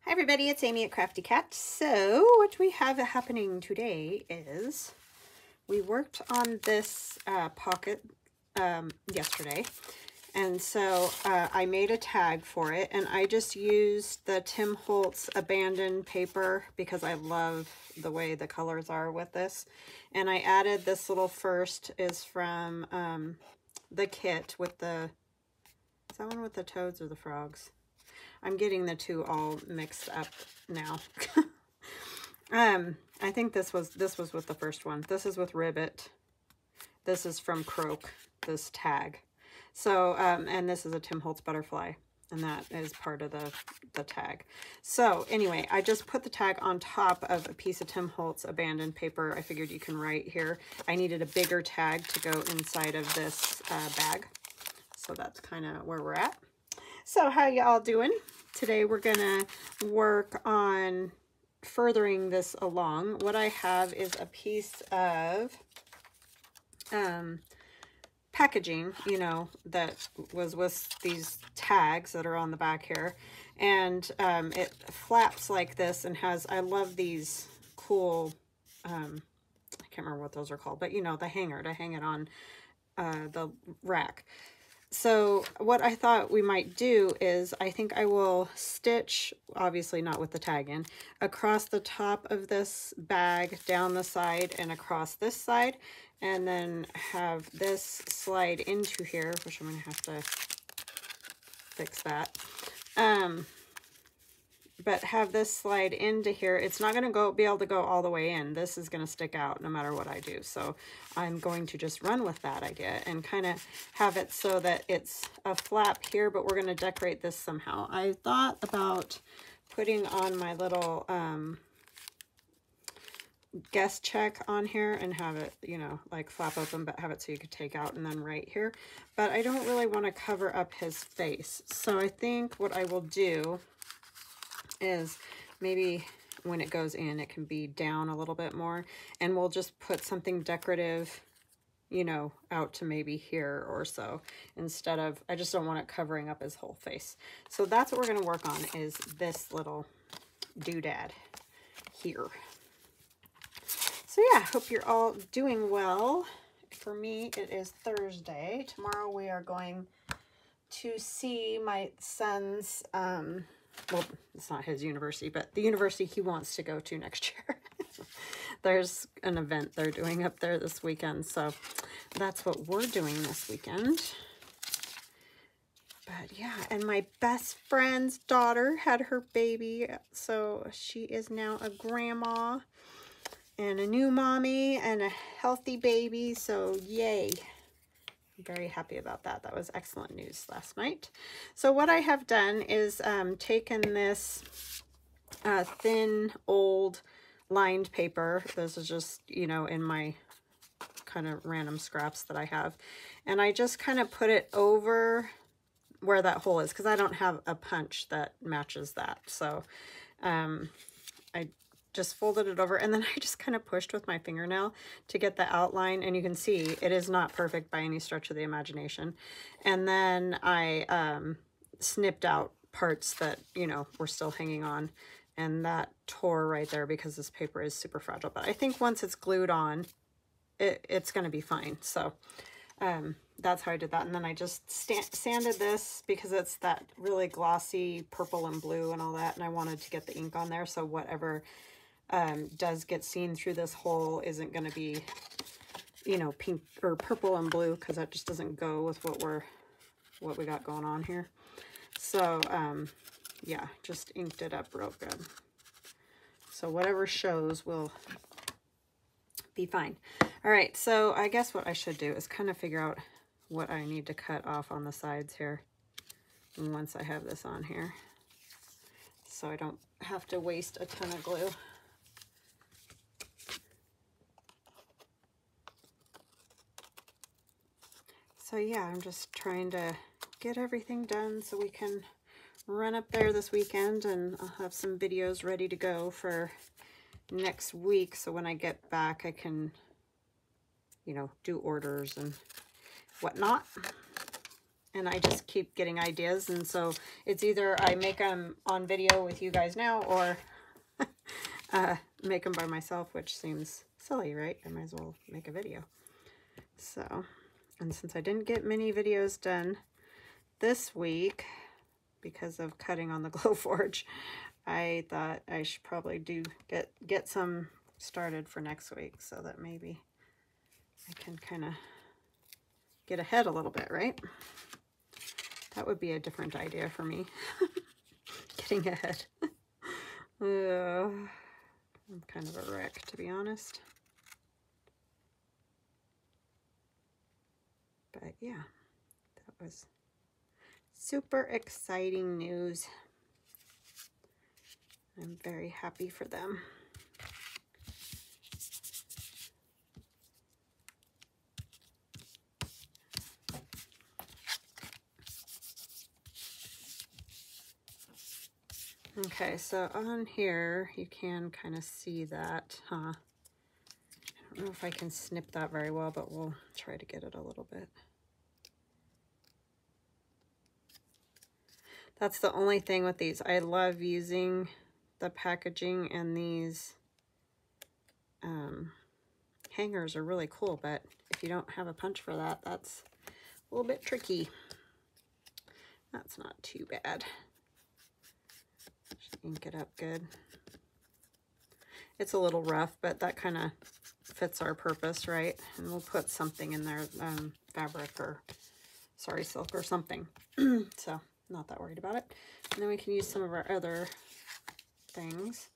Hi everybody, it's Amy at Crafty Cat. So what we have happening today is we worked on this pocket yesterday, and so I made a tag for it, and I just used the Tim Holtz abandoned paper because I love the way the colors are with this. And I added this little first is from the kit with the, is that one with the toads or the frogs? I'm getting the two all mixed up now. I think this was with the first one. This is with Ribbit. This is from Croak, this tag. So, and this is a Tim Holtz butterfly, and that is part of the tag. So anyway, I just put the tag on top of a piece of Tim Holtz abandoned paper. I figured you can write here. I needed a bigger tag to go inside of this bag. So that's kind of where we're at. So how y'all doing? Today we're gonna work on furthering this along. What I have is a piece of packaging, you know, that was with these tags that are on the back here. And it flaps like this and has, I love these cool, I can't remember what those are called, but you know, the hanger to hang it on the rack. So what I thought we might do is I think I will stitch, obviously not with the tag in, across the top of this bag, down the side and across this side, and then have this slide into here, which I'm going to have to fix that. But have this slide into here. It's not going to be able to go all the way in. This is going to stick out no matter what I do. So I'm going to just run with that idea and kind of have it so that it's a flap here, but we're going to decorate this somehow. I thought about putting on my little guest check on here and have it, you know, like flap open, but have it so you could take out and then right here. But I don't really want to cover up his face. So I think what I will do is maybe when it goes in, it can be down a little bit more, and we'll just put something decorative, you know, out to maybe here or so, instead of, I just don't want it covering up his whole face. So that's what we're going to work on, is this little doodad here. So yeah, hope you're all doing well. For me, it is Thursday. Tomorrow we are going to see my son's, well, it's not his university, but the university he wants to go to next year. There's an event they're doing up there this weekend, so that's what we're doing this weekend. But yeah, and my best friend's daughter had her baby, so she is now a grandma and a new mommy and a healthy baby, so yay. Very happy about that. That was excellent news last night. So what I have done is taken this thin old lined paper. This is just, you know, in my kind of random scraps that I have, and I just kind of put it over where that hole is because I don't have a punch that matches that. So I just folded it over, and then I just kind of pushed with my fingernail to get the outline, and you can see it is not perfect by any stretch of the imagination. And then I snipped out parts that, you know, were still hanging on, and that tore right there because this paper is super fragile. But I think once it's glued on, it's going to be fine. So that's how I did that. And then I just sanded this because it's that really glossy purple and blue and all that, and I wanted to get the ink on there, so whatever does get seen through this hole isn't going to be, you know, pink or purple and blue, because that just doesn't go with what we got going on here. So yeah, just inked it up real good, so whatever shows will be fine. All right, so I guess what I should do is kind of figure out what I need to cut off on the sides here once I have this on here, so I don't have to waste a ton of glue. So yeah, I'm just trying to get everything done so we can run up there this weekend, and I'll have some videos ready to go for next week, so when I get back I can, you know, do orders and whatnot. and I just keep getting ideas. And so it's either I make them on video with you guys now, or make them by myself, which seems silly, right? I might as well make a video. So, and since I didn't get many videos done this week because of cutting on the Glowforge, I thought I should probably get some started for next week, so that maybe I can kind of get ahead a little bit, right? That would be a different idea for me. Getting ahead. I'm kind of a wreck, to be honest. But yeah, that was super exciting news. I'm very happy for them. Okay, so on here, you can kind of see that, huh? I don't know if I can snip that very well, but we'll try to get it a little bit. That's the only thing with these. I love using the packaging, and these hangers are really cool, but if you don't have a punch for that, that's a little bit tricky. That's not too bad. Just ink it up good. It's a little rough, but that kind of fits our purpose, right? And we'll put something in there, fabric or, sorry, silk or something. So, not that worried about it. And then we can use some of our other things.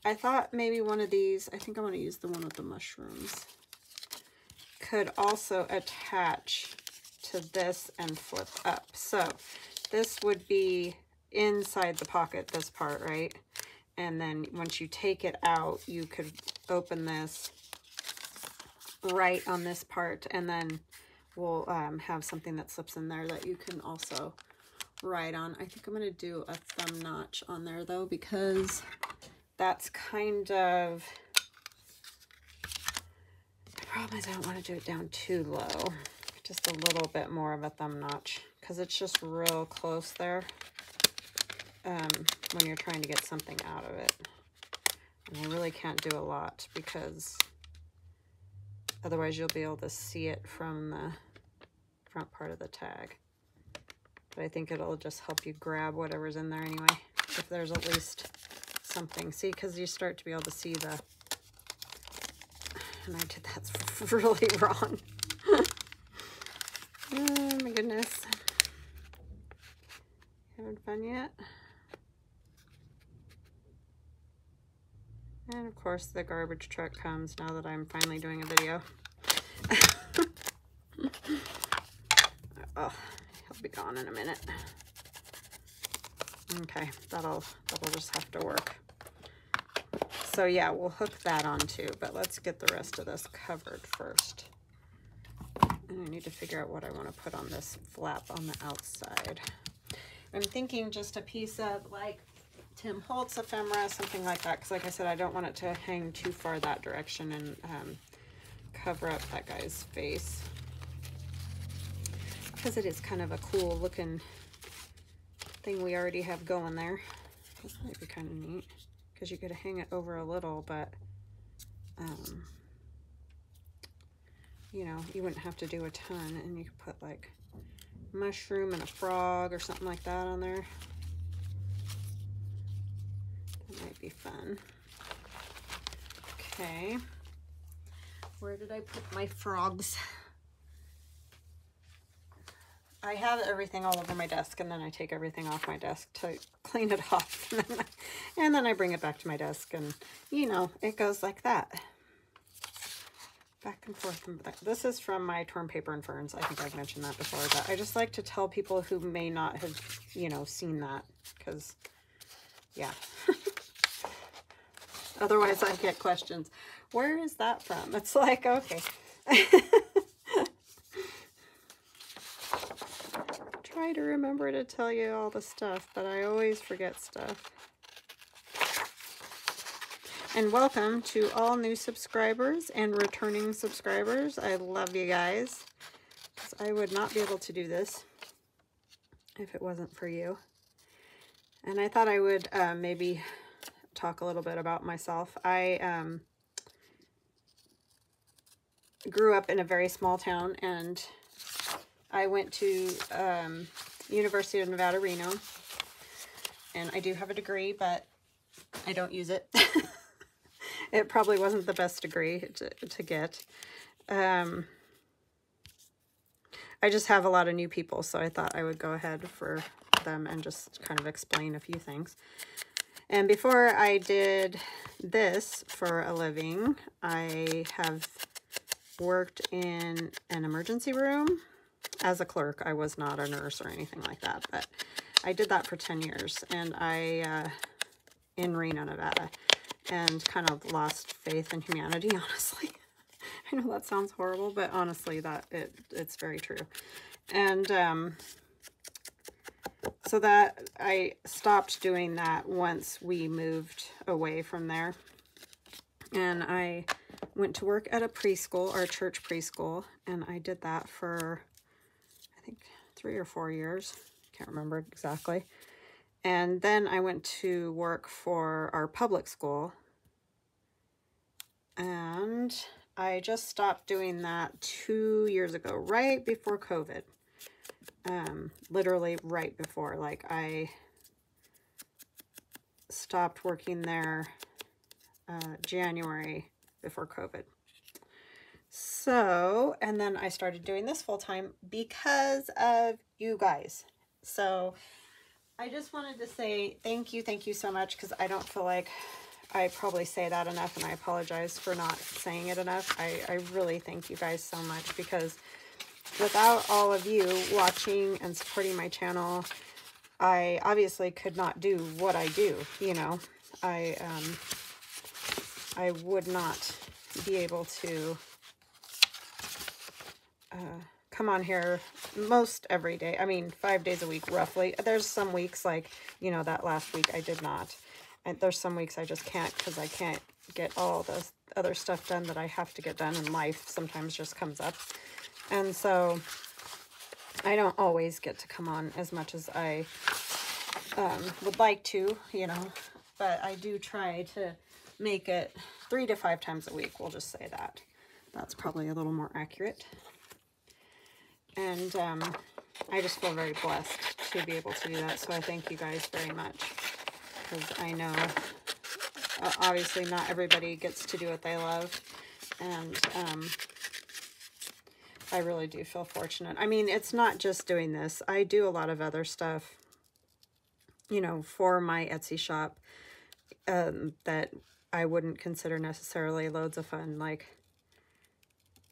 I thought maybe one of these, I think I want to use the one with the mushrooms, could also attach to this and flip up. So, this would be inside the pocket, this part, right? And then once you take it out, you could open this right on this part, and then we'll have something that slips in there that you can also write on. I think I'm going to do a thumb notch on there, though, because that's kind of... The problem is I don't want to do it down too low. Just a little bit more of a thumb notch, because it's just real close there. When you're trying to get something out of it. And I really can't do a lot, because otherwise you'll be able to see it from the front part of the tag. But I think it'll just help you grab whatever's in there anyway, if there's at least something. See, because you start to be able to see the... And I did that really wrong. Oh my goodness. Having fun yet? And of course the garbage truck comes now that I'm finally doing a video. Oh, he'll be gone in a minute. Okay, that'll just have to work. So yeah, we'll hook that on too, but let's get the rest of this covered first. And I need to figure out what I want to put on this flap on the outside. I'm thinking just a piece of like Tim Holtz ephemera, something like that, because like I said, I don't want it to hang too far that direction and cover up that guy's face, because it is kind of a cool looking thing we already have going there. This might be kind of neat, because you could hang it over a little, but you know, you wouldn't have to do a ton, and you could put like mushroom and a frog or something like that on there. That might be fun. Okay, where did I put my frogs? I have everything all over my desk, and then I take everything off my desk to clean it off, and then I bring it back to my desk, and you know, it goes like that. Back and forth. This is from my Torn Paper and Ferns. I think I've mentioned that before, but I just like to tell people who may not have, you know, seen that, because, yeah. Otherwise, I get questions. Where is that from? It's like, okay. Try to remember to tell you all the stuff, but I always forget stuff. And welcome to all new subscribers and returning subscribers. I love you guys, because I would not be able to do this if it wasn't for you. And I thought I would maybe talk a little bit about myself. I grew up in a very small town, and I went to University of Nevada, Reno, and I do have a degree, but I don't use it. It probably wasn't the best degree to get. I just have a lot of new people, so I thought I would go ahead for them and just kind of explain a few things. And before I did this for a living, I have worked in an emergency room as a clerk. I was not a nurse or anything like that, but I did that for 10 years, and in Reno, Nevada, and kind of lost faith in humanity, honestly. I know that sounds horrible, but honestly, it's very true. And so that I stopped doing that once we moved away from there. And I went to work at a preschool, or a church preschool, and I did that for, I think, 3 or 4 years. Can't remember exactly. And then I went to work for our public school, and I just stopped doing that 2 years ago, right before COVID. Literally right before. Like, I stopped working there January before COVID. So, and then I started doing this full time because of you guys. So I just wanted to say thank you so much, because I don't feel like I probably say that enough, and I apologize for not saying it enough. I really thank you guys so much, because without all of you watching and supporting my channel, I obviously could not do what I do, you know. I would not be able to come on here most every day. I mean, 5 days a week, roughly. There's some weeks, like, you know, that last week I did not. And there's some weeks I just can't, because I can't get all the other stuff done that I have to get done, and life sometimes just comes up. And so I don't always get to come on as much as I would like to, you know, but I do try to make it 3 to 5 times a week. We'll just say that. That's probably a little more accurate. And I just feel very blessed to be able to do that. So I thank you guys very much, because I know obviously not everybody gets to do what they love. And I really do feel fortunate. I mean, it's not just doing this. I do a lot of other stuff, you know, for my Etsy shop that I wouldn't consider necessarily loads of fun, like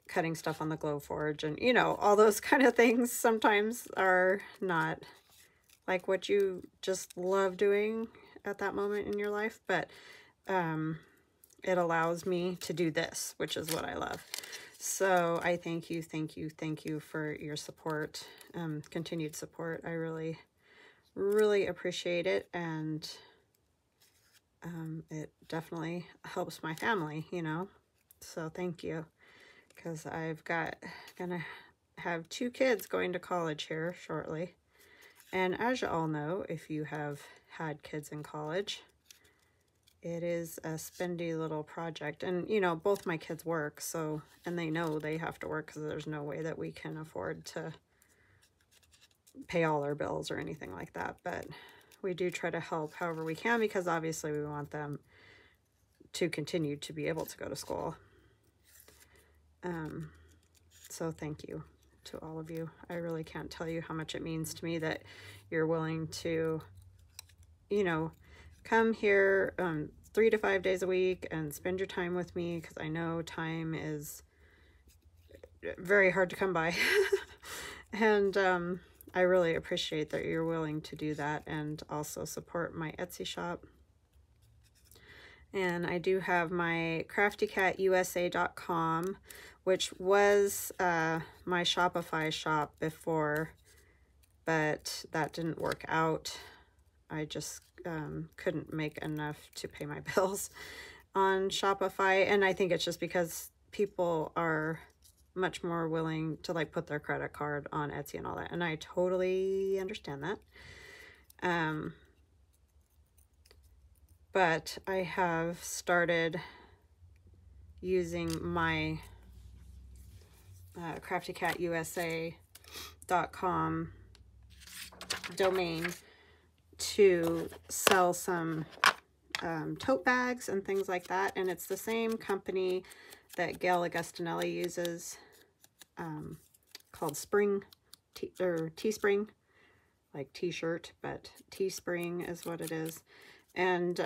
cutting stuff on the Glowforge, and, you know, all those kind of things sometimes are not like what you just love doing at that moment in your life, but it allows me to do this, which is what I love. So I thank you for your support, continued support. I really, really appreciate it, and it definitely helps my family, you know. So thank you, because I've gonna have 2 kids going to college here shortly. And as you all know, if you have had kids in college, it is a spendy little project. And, you know, both my kids work, so, and they know they have to work, because there's no way that we can afford to pay all our bills or anything like that. But we do try to help however we can, because obviously we want them to continue to be able to go to school. So thank you to all of you. I really can't tell you how much it means to me that you're willing to, you know, come here 3 to 5 days a week and spend your time with me, because I know time is very hard to come by. And I really appreciate that you're willing to do that, and also support my Etsy shop. And I do have my craftycatusa.com, which was my Shopify shop before, but that didn't work out. I just couldn't make enough to pay my bills on Shopify. And I think it's just because people are much more willing to like put their credit card on Etsy and all that. And I totally understand that. But I have started using my craftycatusa.com domain to sell some tote bags and things like that. And it's the same company that Gail Augustinelli uses, called Spring, or Teespring, like t-shirt, but Teespring is what it is. And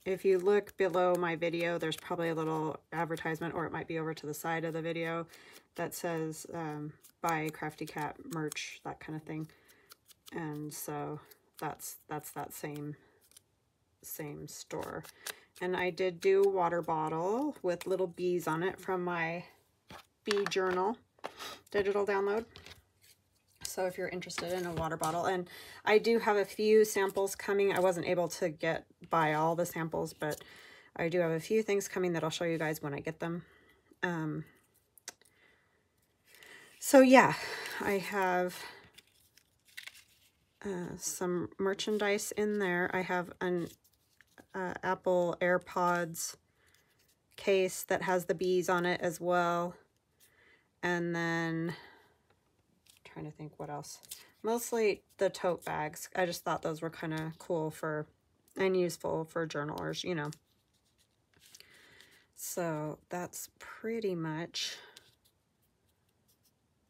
if you look below my video, there's probably a little advertisement, or it might be over to the side of the video, that says buy Crafty Cat merch, that kind of thing. And so that's that same store. And I did do a water bottle with little bees on it from my bee journal digital download. So if you're interested in a water bottle, and I do have a few samples coming. I wasn't able to buy all the samples, but I do have a few things coming that I'll show you guys when I get them. So yeah, I have some merchandise in there. I have an Apple AirPods case that has the bees on it as well. And then, trying to think what else. Mostly the tote bags. I just thought those were kind of cool and useful for journalers, you know. So that's pretty much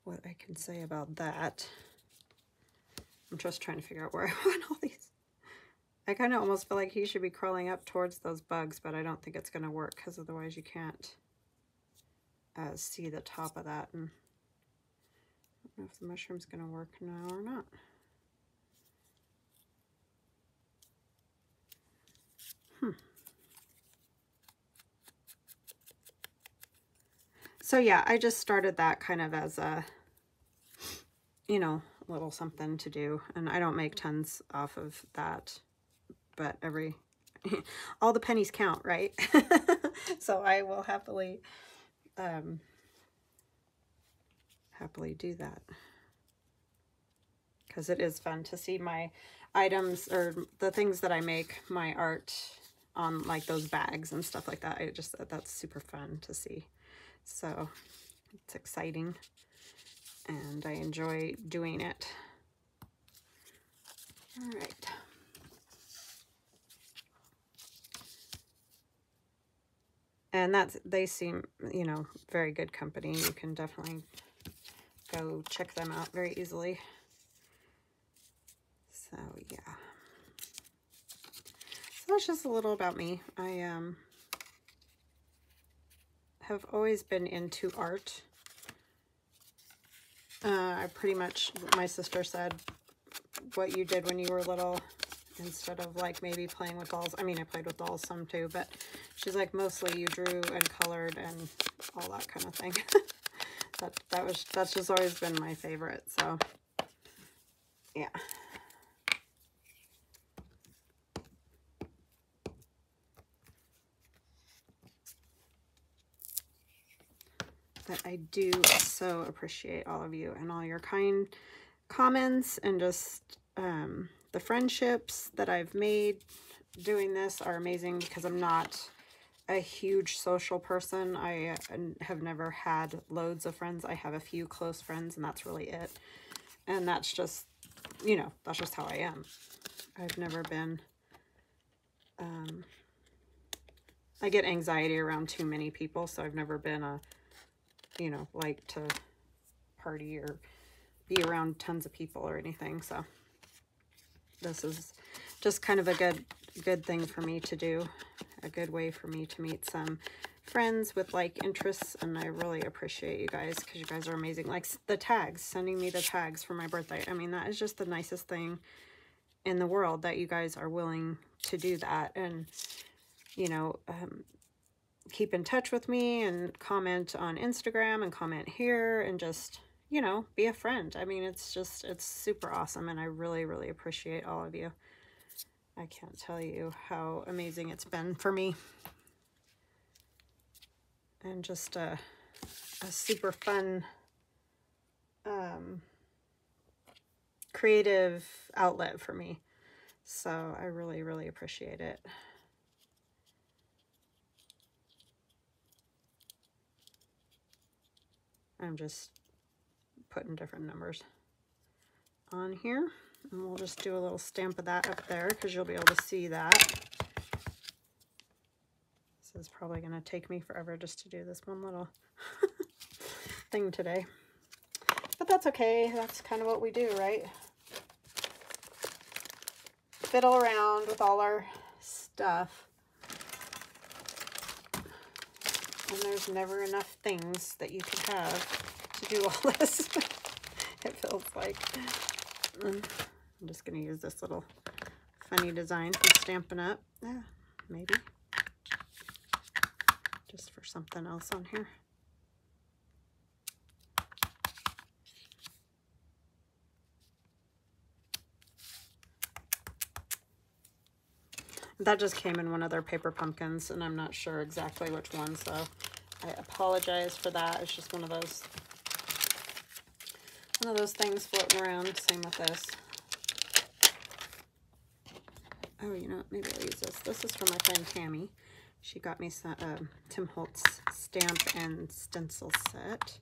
what I can say about that. I'm just trying to figure out where I want all these. I kind of almost feel like he should be crawling up towards those bugs, but I don't think it's going to work, because otherwise you can't see the top of that. And I don't know if the mushroom's going to work now or not. So yeah, I just started that kind of as a, you know, little something to do. And I don't make tons off of that, but all the pennies count, right? So I will happily do that, because it is fun to see my items, or the things that I make, my art on like those bags and stuff like that. That's super fun to see. So it's exciting, and I enjoy doing it. All right. And they seem, you know, very good company. You can definitely go check them out very easily. So yeah. So that's just a little about me. I have always been into art. I pretty much, my sister said, what you did when you were little, instead of like maybe playing with dolls. I mean, I played with dolls some too, but she's like, mostly you drew and colored and all that kind of thing. That's just always been my favorite. So yeah. But I do so appreciate all of you and all your kind comments, and just the friendships that I've made doing this are amazing, because I'm not a huge social person. I have never had loads of friends. I have a few close friends, and that's really it. And that's just, you know, that's just how I am. I've never been, I get anxiety around too many people, so I've never been a, you know, like to party or be around tons of people or anything. So this is just kind of a good thing for me to do, a good way for me to meet some friends with like interests. And I really appreciate you guys, because you guys are amazing. Like the tags, sending me the tags for my birthday. I mean, that is just the nicest thing in the world, that you guys are willing to do that. And, you know, keep in touch with me and comment on Instagram and comment here, and just, you know, be a friend. I mean, it's super awesome, and I really, really appreciate all of you. I can't tell you how amazing it's been for me. And just a a super fun creative outlet for me. So I really, really appreciate it. I'm just putting different numbers on here. And we'll just do a little stamp of that up there because you'll be able to see that. This is probably going to take me forever just to do this one little thing today. But that's okay. That's kind of what we do, right? Fiddle around with all our stuff. And there's never enough things that you can have to do all this. It feels like. I'm just going to use this little funny design from Stampin' Up. Yeah, maybe. Just for something else on here. That just came in one of their paper pumpkins, and I'm not sure exactly which one, so I apologize for that. It's just one of those things floating around. Same with this. Oh, you know what? Maybe I'll use this. This is from my friend Tammy. She got me some Tim Holtz stamp and stencil set.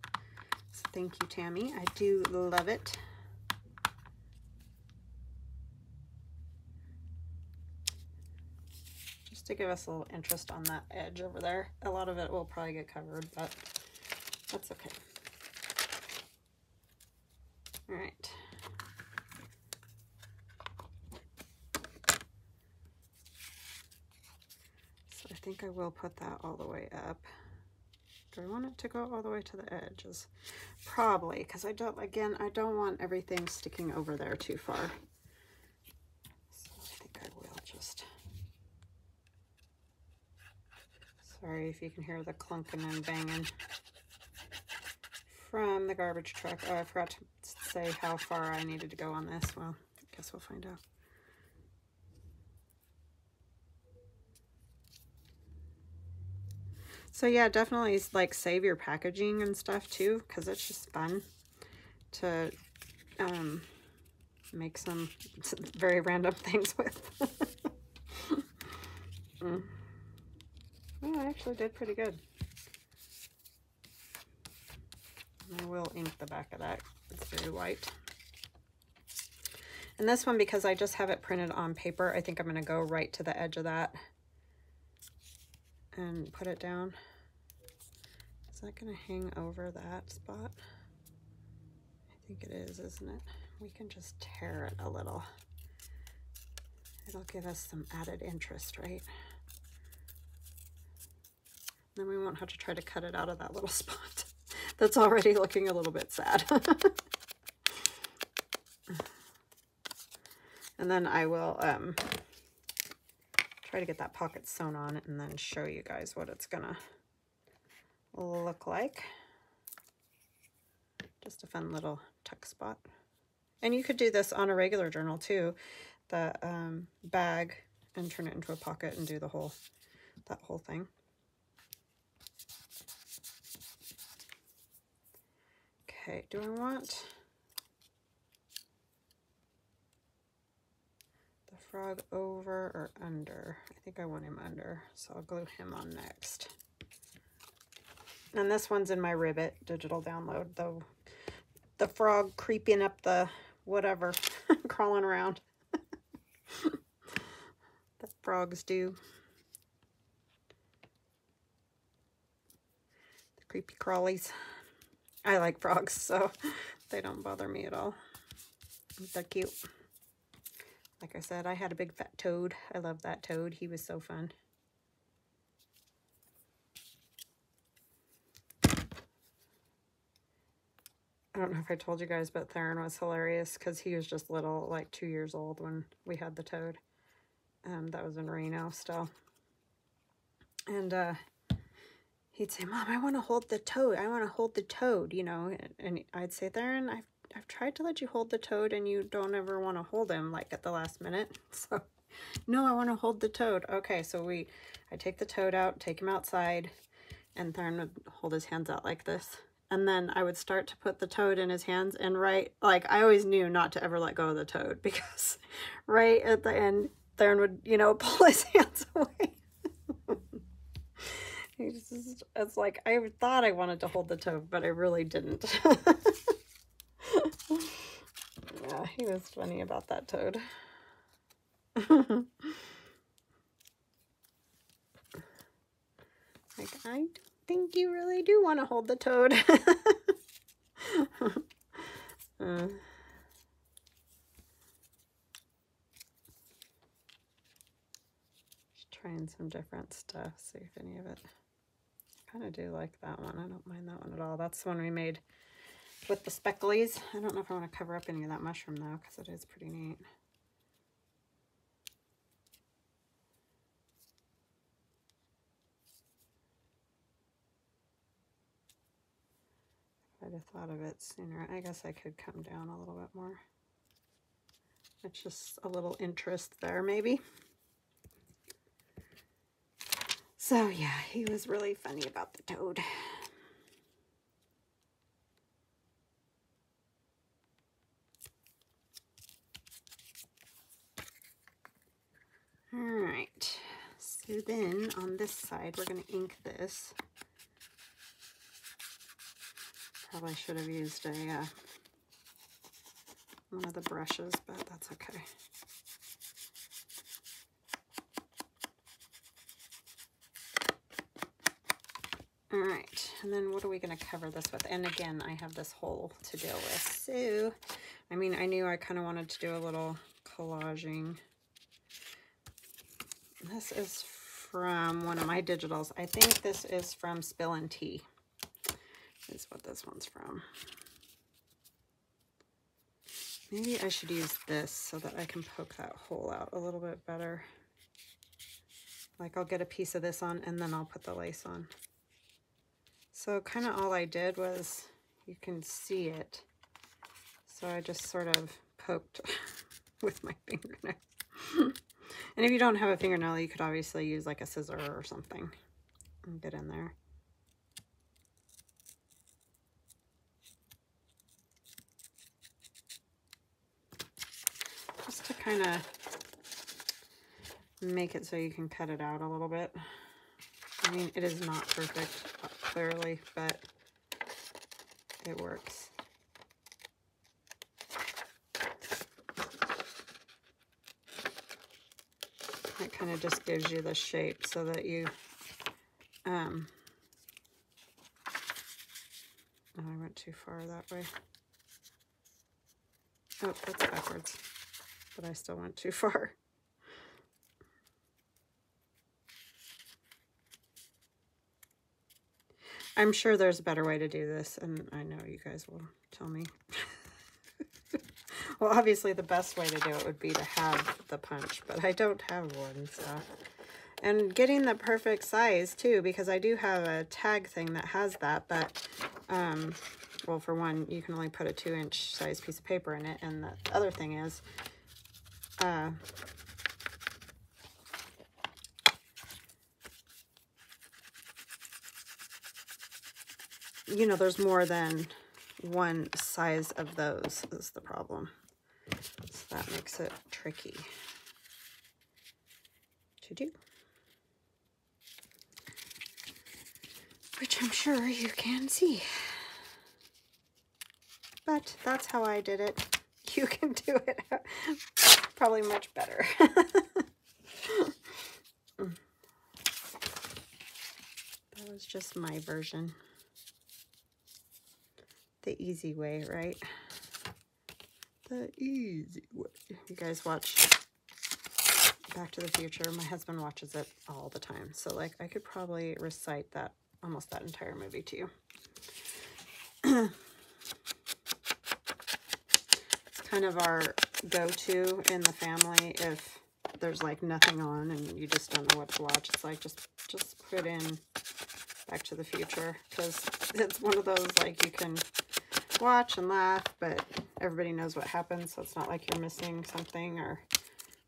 So thank you, Tammy. I do love it. Just to give us a little interest on that edge over there. A lot of it will probably get covered, but that's okay. All right. So I think I will put that all the way up. Do I want it to go all the way to the edges? Probably, because I don't want everything sticking over there too far. So I think I will just... Sorry if you can hear the clunking and banging from the garbage truck. Oh, I forgot to say how far I needed to go on this. Well, I guess we'll find out. So yeah, definitely like save your packaging and stuff too, because it's just fun to make some very random things with. Oh, I actually did pretty good. I will ink the back of that. It's very white. And this one, because I just have it printed on paper, I think I'm going to go right to the edge of that and put it down. Is that going to hang over that spot? I think it is, isn't it? We can just tear it a little. It'll give us some added interest, right? Then we won't have to try to cut it out of that little spot. That's already looking a little bit sad. And then I will try to get that pocket sewn on and then show you guys what it's gonna look like. Just a fun little tuck spot. And you could do this on a regular journal too, the bag, and turn it into a pocket and do that whole thing. Okay, do I want the frog over or under? I think I want him under, so I'll glue him on next. And this one's in my Ribbit digital download, though the frog creeping up the whatever, crawling around. The frogs do. The creepy crawlies. I like frogs, so they don't bother me at all. They're cute. Like I said, I had a big fat toad. I love that toad. He was so fun. I don't know if I told you guys, but Theron was hilarious because he was just little, like 2 years old when we had the toad. That was in Reno still. And he'd say, "Mom, I want to hold the toad. I want to hold the toad," you know. And I'd say, "Theron, I've tried to let you hold the toad and you don't ever want to hold him, like at the last minute." So, "No, I want to hold the toad." Okay, so I'd take the toad out, take him outside, and Theron would hold his hands out like this. And then I would start to put the toad in his hands, and right, like, I always knew not to ever let go of the toad, because right at the end, Theron would, you know, pull his hands away. It's like, I thought I wanted to hold the toad, but I really didn't. Yeah, he was funny about that toad. Like, I don't think you really do want to hold the toad. Just trying some different stuff, see if any of it. I kind of do like that one. I don't mind that one at all. That's the one we made with the specklies. I don't know if I want to cover up any of that mushroom though, because it is pretty neat. I'd have thought of it sooner. I guess I could come down a little bit more. It's just a little interest there, maybe. So yeah, he was really funny about the toad. All right, so then on this side, we're going to ink this. Probably should have used a one of the brushes, but that's okay. All right, and then what are we going to cover this with? And again, I have this hole to deal with. So, I mean, I knew I kind of wanted to do a little collaging. This is from one of my digitals. I think this is from Spill and Tea. Is what this one's from. Maybe I should use this so that I can poke that hole out a little bit better. Like, I'll get a piece of this on and then I'll put the lace on. So kind of all I did was, you can see it. So I just sort of poked with my fingernail. And if you don't have a fingernail, you could obviously use like a scissor or something and get in there. Just to kind of make it so you can cut it out a little bit. I mean, it is not perfect, clearly, but it works. It kind of just gives you the shape so that you, oh, I went too far that way. Oh, that's backwards, but I still went too far. I'm sure there's a better way to do this, and I know you guys will tell me. Well, obviously the best way to do it would be to have the punch, but I don't have one, so. And getting the perfect size too, because I do have a tag thing that has that, but, well, for one, you can only put a 2-inch size piece of paper in it, and the other thing is, you know, there's more than one size of those is the problem. So that makes it tricky to do. Which I'm sure you can see. But that's how I did it. You can do it probably much better. That was just my version. The easy way, right? The easy way. You guys watch Back to the Future. My husband watches it all the time. So, like, I could probably recite that, almost that entire movie to you. It's kind of our go-to in the family if there's, like, nothing on and you just don't know what to watch. It's like, just put in Back to the Future, because it's one of those, like, you can watch and laugh, but everybody knows what happens, so it's not like you're missing something, or,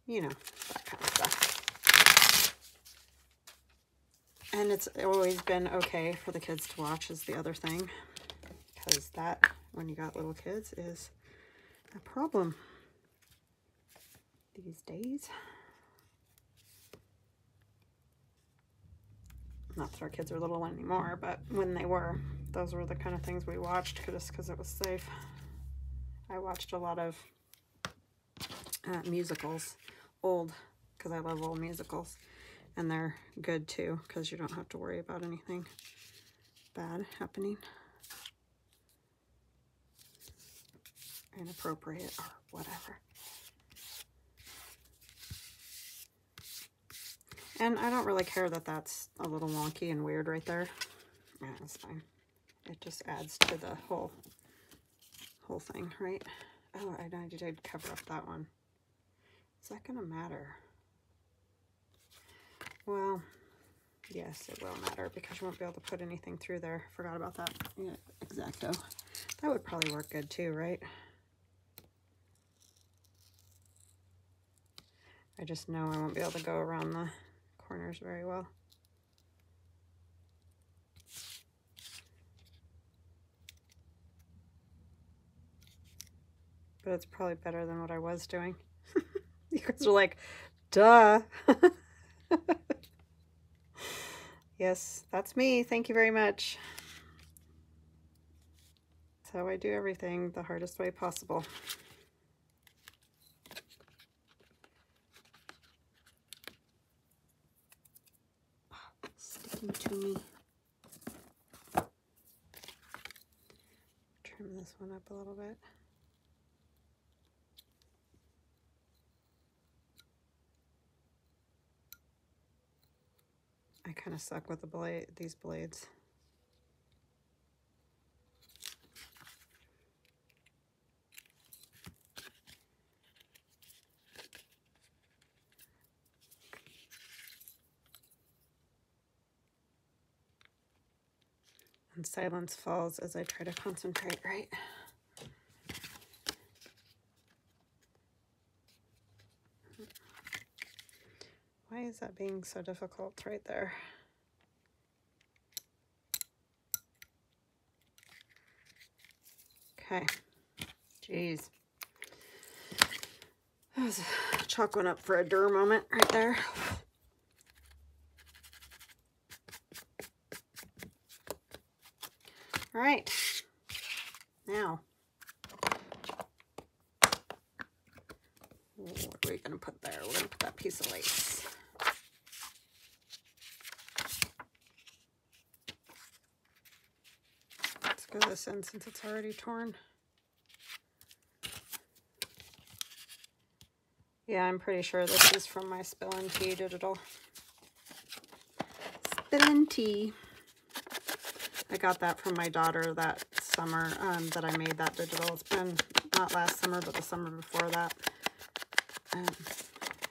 you know, that kind of stuff. And it's always been okay for the kids to watch, is the other thing. because that, when you got little kids, is a problem these days. Not that our kids are little anymore, but when they were, those were the kind of things we watched just because it was safe. I watched a lot of musicals, old, because I love old musicals, and they're good too because you don't have to worry about anything bad happening, inappropriate or whatever. And I don't really care that that's a little wonky and weird right there. Yeah, it's fine. It just adds to the whole thing, right? Oh, I did cover up that one. Is that gonna matter? Well, yes, it will matter because you won't be able to put anything through there. Forgot about that. Yeah, X-Acto. That would probably work good too, right? I just know I won't be able to go around the corners very well. But it's probably better than what I was doing. You guys are like, duh. Yes, that's me. Thank you very much. That's how I do everything the hardest way possible. Sticking to me. Trim this one up a little bit. I kind of suck with these blades. And silence falls as I try to concentrate, right? Why is that being so difficult right there? Okay. Jeez. That was a chalk one up for a dur moment right there. All right. Now, what are we going to put there? We're going to put that piece of lace. Let's go this in since it's already torn. Yeah, I'm pretty sure this is from my Spill and Tea digital. Spill and Tea. I got that from my daughter that summer that I made that digital. It's been not last summer, but the summer before that.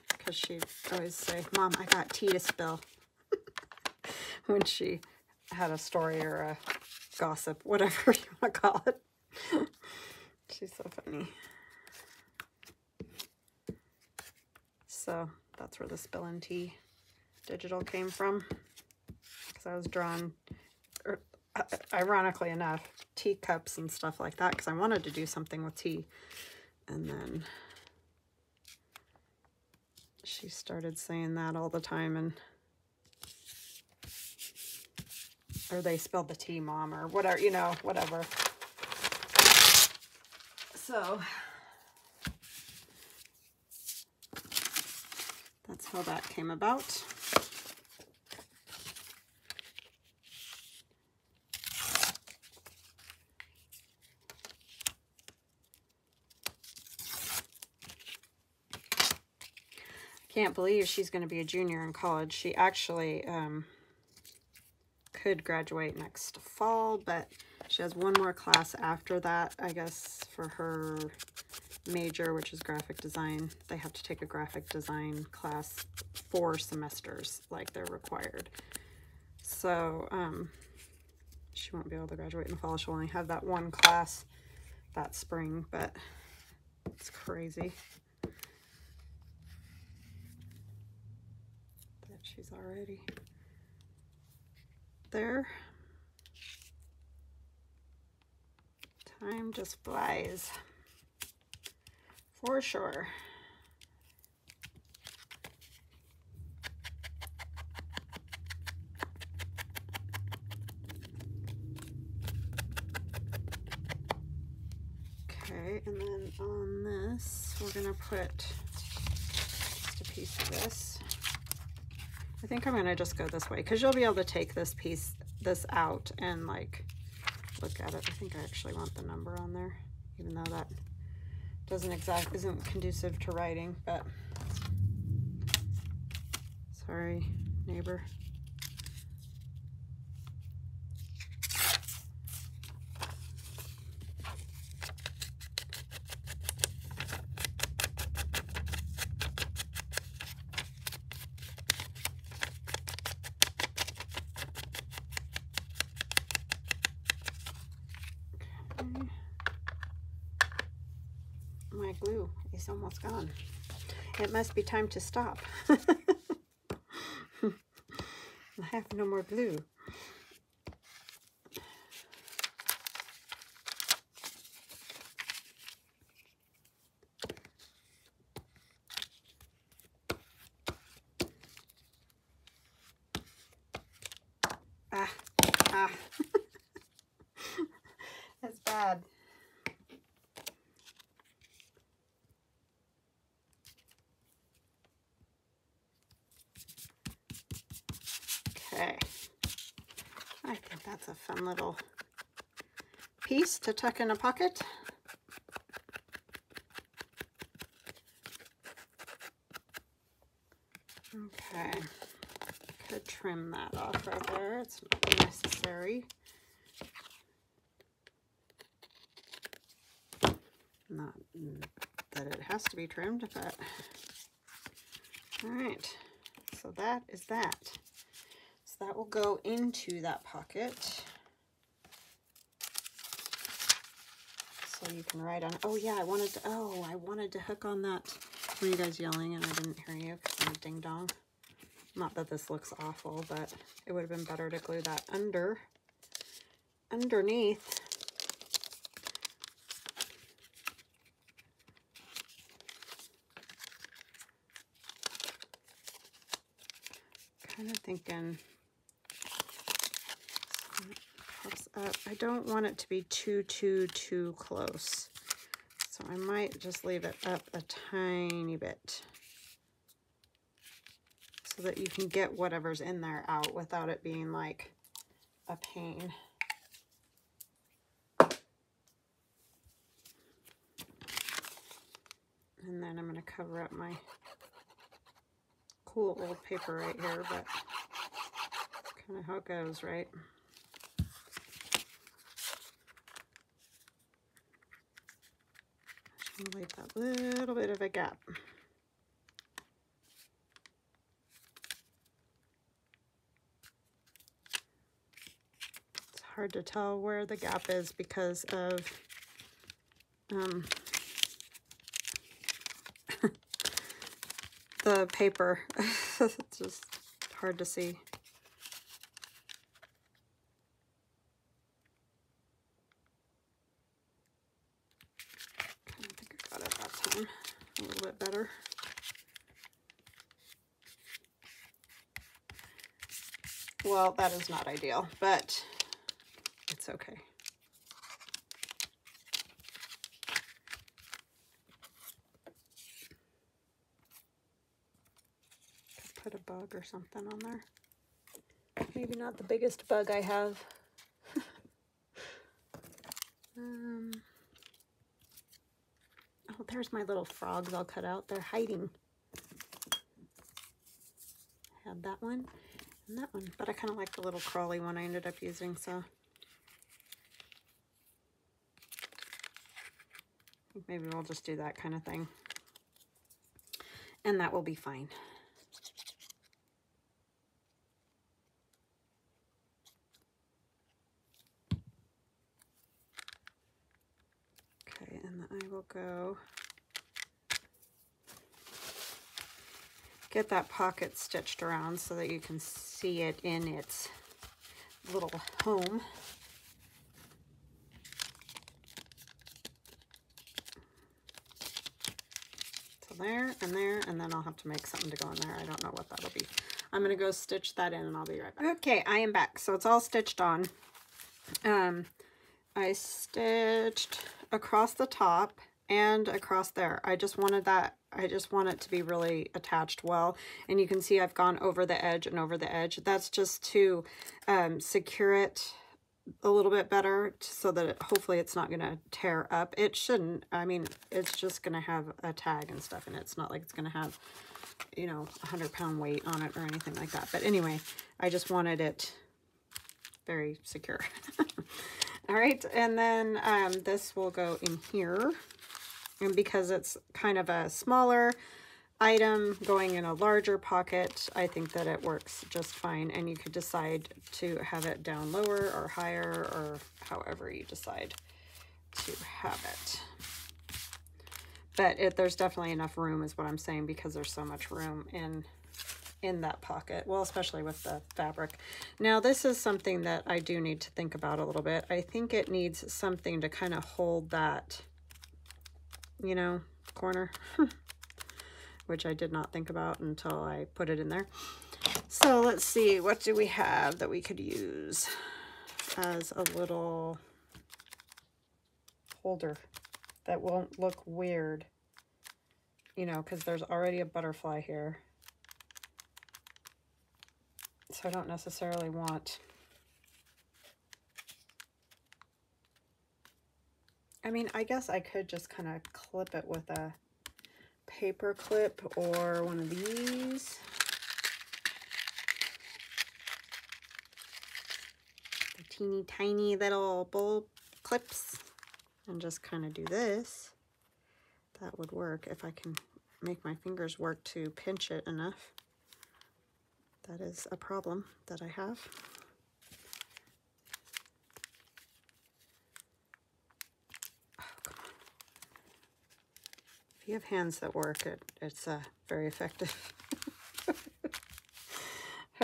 Because she'd always say, Mom, I got tea to spill. When she had a story or a gossip, whatever you want to call it. She's so funny. So that's where the Spill and Tea digital came from. Because I was drawn, ironically enough, teacups and stuff like that. Because I wanted to do something with tea. And then she started saying that all the time. And or they spilled the tea, Mom, or whatever, you know, whatever. So that's how that came about. Can't believe she's going to be a junior in college. She actually could graduate next fall, but she has one more class after that, I guess, for her major, which is graphic design. They have to take a graphic design class 4 semesters, like they're required. So she won't be able to graduate in the fall. She'll only have that one class that spring, but it's crazy that she's already there. Time just flies, for sure. Okay, and then on this, we're gonna put just a piece of this. I think I'm gonna just go this way because you'll be able to take this out and like look at it. I think I actually want the number on there, even though that isn't conducive to writing, but sorry, neighbor. My glue is almost gone. It must be time to stop. I have no more glue. Ah. That's bad. Okay, I think that's a fun little piece to tuck in a pocket. Okay, I could trim that off right there. It's not necessary. Not that it has to be trimmed, but all right, so that is that. So that will go into that pocket. So you can write on, oh yeah, I wanted to hook on that. Were you guys yelling and I didn't hear you because I'm a ding dong? Not that this looks awful, but it would have been better to glue that underneath. Kind of thinking pops up. I don't want it to be too close. So I might just leave it up a tiny bit so that you can get whatever's in there out without it being like a pain. And then I'm going to cover up my cool old paper right here, but kind of how it goes, right? Just leave that little bit of a gap. It's hard to tell where the gap is because of the paper. It's just hard to see. I think I got it that time a little bit better. Well, that is not ideal, but it's okay. Put a bug or something on there. Maybe not the biggest bug I have. Oh, there's my little frogs I'll cut out. They're hiding. Had that one and that one, but I kind of like the little crawly one I ended up using, so I think maybe we'll just do that kind of thing. And that will be fine. Okay, and I will go get that pocket stitched around so that you can see it in its little home. there, and then I'll have to make something to go in there. I don't know what that'll be. I'm going to go stitch that in, and I'll be right back. Okay, I am back. So it's all stitched on. I stitched across the top and across there. I just wanted that, I just want it to be really attached well. And you can see I've gone over the edge and over the edge. That's just to secure it a little bit better so that hopefully it's not going to tear up. It shouldn't. I mean, it's just going to have a tag and stuff in it. It's not like it's going to have, you know, 100-pound weight on it or anything like that. But anyway, I just wanted it very secure. All right, and then this will go in here. And because it's kind of a smaller item going in a larger pocket, I think that it works just fine. And you could decide to have it down lower or higher, or however you decide to have it. But there's definitely enough room is what I'm saying, because there's so much room in that pocket. Well, especially with the fabric. Now, this is something that I do need to think about a little bit. I think it needs something to kind of hold that, you know, corner, which I did not think about until I put it in there. So let's see, what do we have that we could use as a little holder that won't look weird, you know, because there's already a butterfly here. So I don't necessarily want, I mean, I guess I could just kind of clip it with a paper clip or one of these. The teeny tiny little bowl clips, and just kind of do this. That would work if I can make my fingers work to pinch it enough. That is a problem that I have. Oh, come on. If you have hands that work, it's very effective.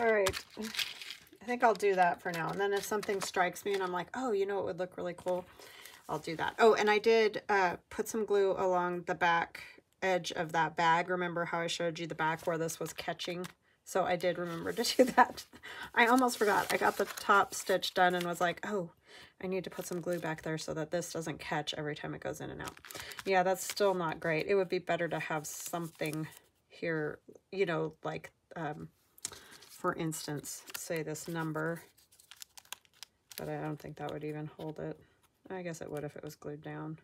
All right. I think I'll do that for now. And then if something strikes me and I'm like, oh, you know, it would look really cool, I'll do that. Oh, and I did put some glue along the back edge of that bag. Remember how I showed you the back where this was catching? So I did remember to do that. I almost forgot. I got the top stitch done and was like, oh, I need to put some glue back there so that this doesn't catch every time it goes in and out. Yeah, that's still not great. It would be better to have something here, you know, like, for instance, say this number, but I don't think that would even hold it. I guess it would if it was glued down.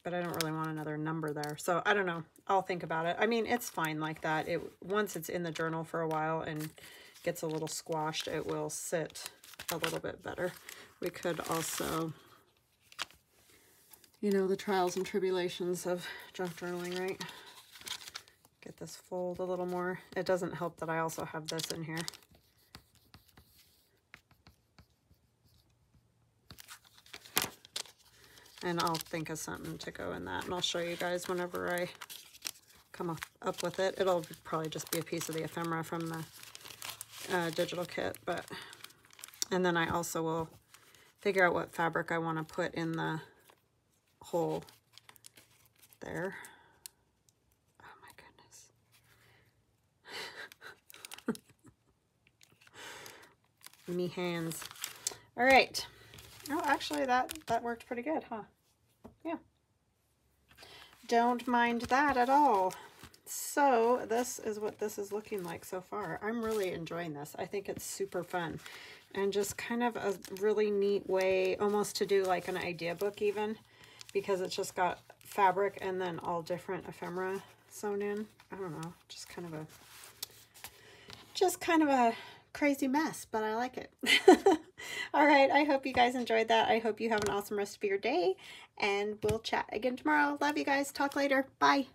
But I don't really want another number there. So I don't know. I'll think about it. I mean, it's fine like that. Once it's in the journal for a while and gets a little squashed, it will sit a little bit better. We could also, you know, the trials and tribulations of junk journaling, right? Get this fold a little more. It doesn't help that I also have this in here. And I'll think of something to go in that, and I'll show you guys whenever I come up with it. It'll probably just be a piece of the ephemera from the digital kit, and then I also will figure out what fabric I want to put in the hole there. Oh my goodness. Me hands. All right. Oh, actually, that worked pretty good, huh? Yeah. Don't mind that at all. So this is what this is looking like so far. I'm really enjoying this. I think it's super fun. And just kind of a really neat way almost to do like an idea book even, because it's just got fabric and then all different ephemera sewn in. I don't know, just kind of a crazy mess, but I like it. All right, I hope you guys enjoyed that. I hope you have an awesome rest of your day, and we'll chat again tomorrow. Love you guys. Talk later. Bye.